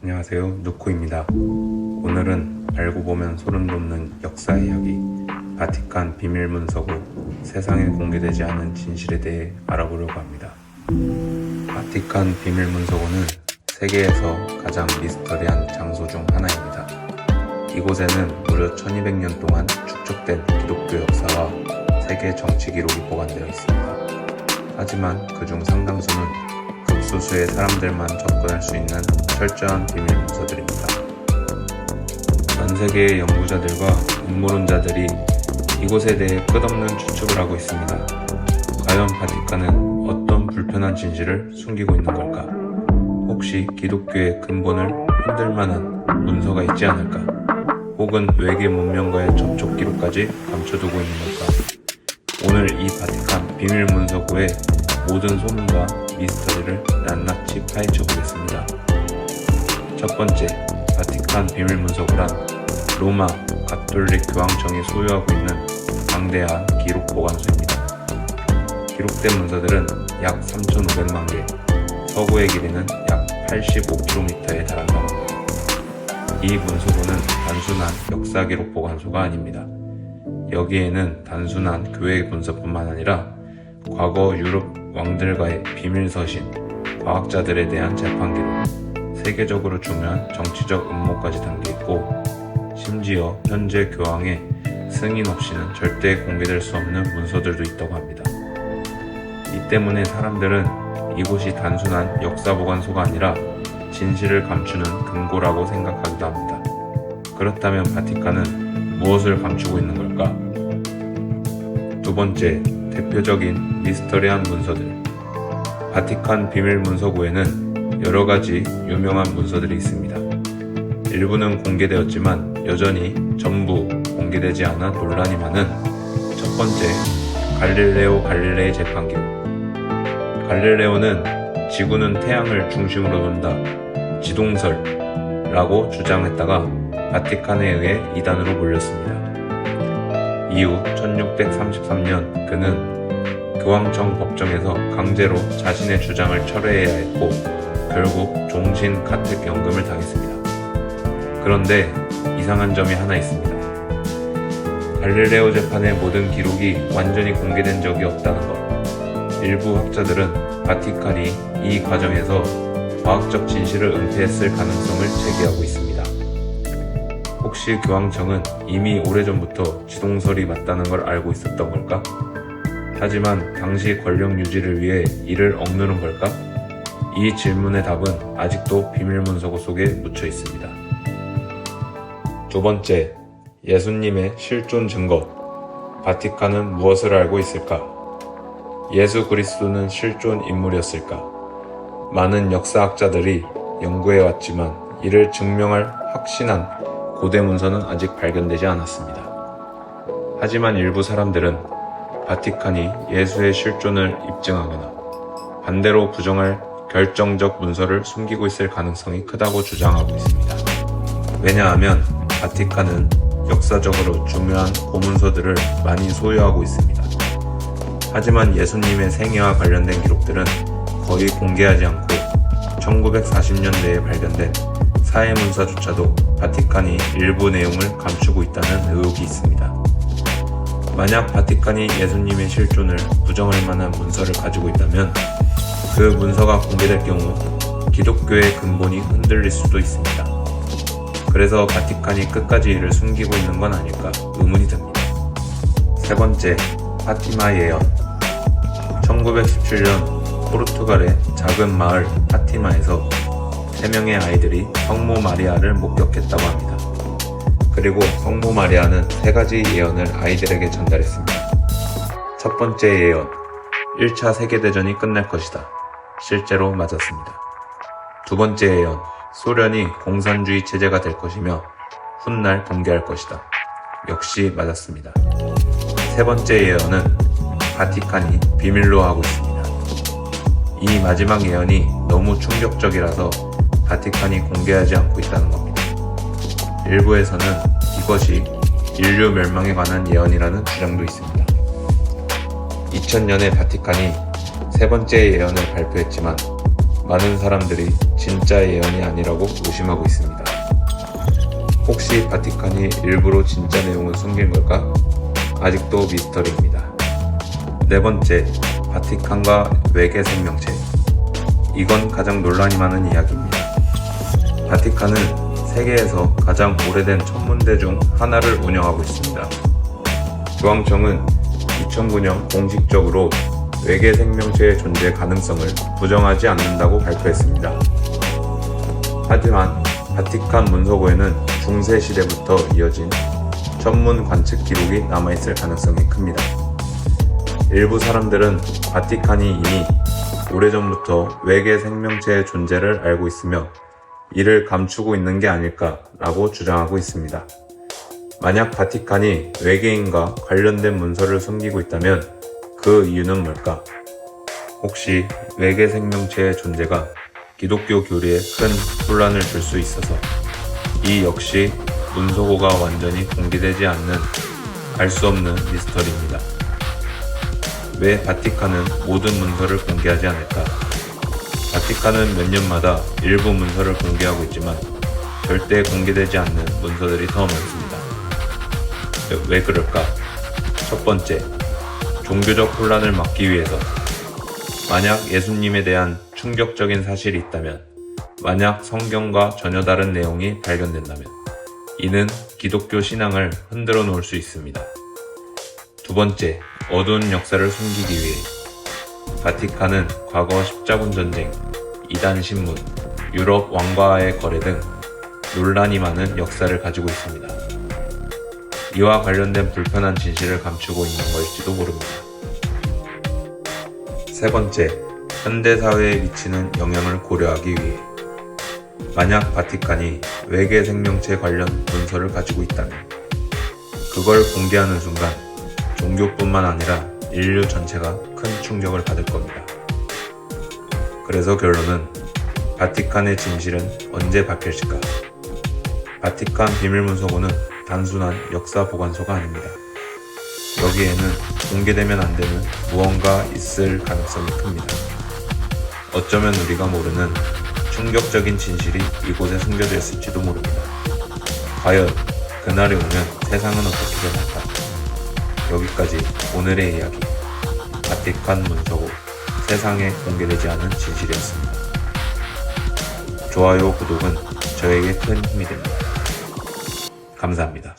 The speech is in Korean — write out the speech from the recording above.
안녕하세요, 누코입니다. 오늘은 알고 보면 소름 돋는 역사 이야기, 바티칸 비밀 문서고 세상에 공개되지 않은 진실에 대해 알아보려고 합니다. 바티칸 비밀 문서고는 세계에서 가장 미스터리한 장소 중 하나입니다. 이곳에는 무려 1200년 동안 축적된 기독교 역사와 세계 정치 기록이 보관되어 있습니다. 하지만 그중 상당수는 극소수의 사람들만 접근할 수 있는 철저한 비밀 문서들입니다. 전 세계의 연구자들과 음모론자들이 이곳에 대해 끝없는 추측을 하고 있습니다. 과연 바티칸은 어떤 불편한 진실을 숨기고 있는 걸까? 혹시 기독교의 근본을 흔들 만한 문서가 있지 않을까? 혹은 외계 문명과의 접촉 기록까지 감춰두고 있는 걸까? 오늘 이 바티칸 비밀 문서고의 모든 소문과 미스터리를 낱낱이 파헤쳐 보겠습니다. 첫 번째, 바티칸 비밀 문서고란 로마 가톨릭 교황청이 소유하고 있는 방대한 기록 보관소입니다. 기록된 문서들은 약 3,500만 개, 서구의 길이는 약 85km에 달한다고 합니다. 이 문서고는 단순한 역사 기록 보관소가 아닙니다. 여기에는 단순한 교회 문서뿐만 아니라 과거 유럽 왕들과의 비밀 서신, 과학자들에 대한 재판 기록, 세계적으로 중요한 정치적 음모까지 담겨 있고, 심지어 현재 교황의 승인 없이는 절대 공개될 수 없는 문서들도 있다고 합니다. 이 때문에 사람들은 이곳이 단순한 역사 보관소가 아니라 진실을 감추는 금고라고 생각하기도 합니다. 그렇다면 바티칸은 무엇을 감추고 있는 걸까? 두 번째, 대표적인 미스터리한 문서들. 바티칸 비밀 문서고에는 여러 가지 유명한 문서들이 있습니다. 일부는 공개되었지만 여전히 전부 공개되지 않아 논란이 많은 첫 번째, 갈릴레오 갈릴레이 재판 기록. 갈릴레오는 지구는 태양을 중심으로 돈다, 지동설라고 주장했다가 바티칸에 의해 이단으로 몰렸습니다. 이후 1633년 그는 교황청 법정에서 강제로 자신의 주장을 철회해야 했고 결국 종신 가택연금을 당했습니다. 그런데 이상한 점이 하나 있습니다. 갈릴레오 재판의 모든 기록이 완전히 공개된 적이 없다는 것. 일부 학자들은 바티칸이 이 과정에서 과학적 진실을 은폐했을 가능성을 제기하고 있습니다. 혹시 교황청은 이미 오래전부터 지동설이 맞다는 걸 알고 있었던 걸까? 하지만 당시 권력 유지를 위해 이를 억누른 걸까? 이 질문의 답은 아직도 비밀 문서고 속에 묻혀 있습니다. 두 번째, 예수님의 실존 증거. 바티칸은 무엇을 알고 있을까? 예수 그리스도는 실존 인물이었을까? 많은 역사학자들이 연구해왔지만 이를 증명할 확신한 고대 문서는 아직 발견되지 않았습니다. 하지만 일부 사람들은 바티칸이 예수의 실존을 입증하거나 반대로 부정할 결정적 문서를 숨기고 있을 가능성이 크다고 주장하고 있습니다. 왜냐하면 바티칸은 역사적으로 중요한 고문서들을 많이 소유하고 있습니다. 하지만 예수님의 생애와 관련된 기록들은 거의 공개하지 않고 1940년대에 발견된 사회문서조차도 바티칸이 일부 내용을 감추고 있다는 의혹이 있습니다. 만약 바티칸이 예수님의 실존을 부정할 만한 문서를 가지고 있다면 그 문서가 공개될 경우 기독교의 근본이 흔들릴 수도 있습니다. 그래서 바티칸이 끝까지 이를 숨기고 있는 건 아닐까 의문이 듭니다. 세 번째, 파티마 예언. 1917년 포르투갈의 작은 마을 파티마에서 3명의 아이들이 성모 마리아를 목격했다고 합니다. 그리고 성모 마리아는 3가지 예언을 아이들에게 전달했습니다. 첫 번째 예언, 1차 세계대전이 끝날 것이다. 실제로 맞았습니다. 두 번째 예언, 소련이 공산주의 체제가 될 것이며 훗날 붕괴할 것이다. 역시 맞았습니다. 세 번째 예언은 바티칸이 비밀로 하고 있습니다. 이 마지막 예언이 너무 충격적이라서 바티칸이 공개하지 않고 있다는 겁니다. 일부에서는 이것이 인류 멸망에 관한 예언이라는 주장도 있습니다. 2000년에 바티칸이 세 번째 예언을 발표했지만 많은 사람들이 진짜 예언이 아니라고 의심하고 있습니다. 혹시 바티칸이 일부러 진짜 내용을 숨긴 걸까? 아직도 미스터리입니다. 네 번째, 바티칸과 외계 생명체. 이건 가장 논란이 많은 이야기입니다. 바티칸은 세계에서 가장 오래된 천문대 중 하나를 운영하고 있습니다. 교황청은 2009년 공식적으로 외계 생명체의 존재 가능성을 부정하지 않는다고 발표했습니다. 하지만 바티칸 문서고에는 중세 시대부터 이어진 천문 관측 기록이 남아있을 가능성이 큽니다. 일부 사람들은 바티칸이 이미 오래전부터 외계 생명체의 존재를 알고 있으며 이를 감추고 있는 게 아닐까라고 주장하고 있습니다. 만약 바티칸이 외계인과 관련된 문서를 숨기고 있다면 그 이유는 뭘까? 혹시 외계 생명체의 존재가 기독교 교리에 큰 혼란을 줄 수 있어서 이 역시 문서고가 완전히 공개되지 않는 알 수 없는 미스터리입니다. 왜 바티칸은 모든 문서를 공개하지 않을까? 바티칸은 몇 년마다 일부 문서를 공개하고 있지만 절대 공개되지 않는 문서들이 더 많습니다. 왜 그럴까? 첫 번째, 종교적 혼란을 막기 위해서. 만약 예수님에 대한 충격적인 사실이 있다면, 만약 성경과 전혀 다른 내용이 발견된다면 이는 기독교 신앙을 흔들어 놓을 수 있습니다. 두 번째, 어두운 역사를 숨기기 위해. 바티칸은 과거 십자군 전쟁, 이단 신문, 유럽 왕과의 거래 등 논란이 많은 역사를 가지고 있습니다. 이와 관련된 불편한 진실을 감추고 있는 것일지도 모릅니다. 세 번째, 현대사회에 미치는 영향을 고려하기 위해. 만약 바티칸이 외계 생명체 관련 문서를 가지고 있다면 그걸 공개하는 순간 종교뿐만 아니라 인류 전체가 큰 충격을 받을 겁니다. 그래서 결론은 바티칸의 진실은 언제 밝혀질까? 바티칸 비밀문서고는 단순한 역사 보관소가 아닙니다. 여기에는 공개되면 안 되는 무언가 있을 가능성이 큽니다. 어쩌면 우리가 모르는 충격적인 진실이 이곳에 숨겨져 있을지도 모릅니다. 과연 그날이 오면 세상은 어떻게 변할까? 여기까지 오늘의 이야기, 바티칸 문서고, 세상에 공개되지 않은 진실이었습니다. 좋아요, 구독은 저에게 큰 힘이 됩니다. 감사합니다.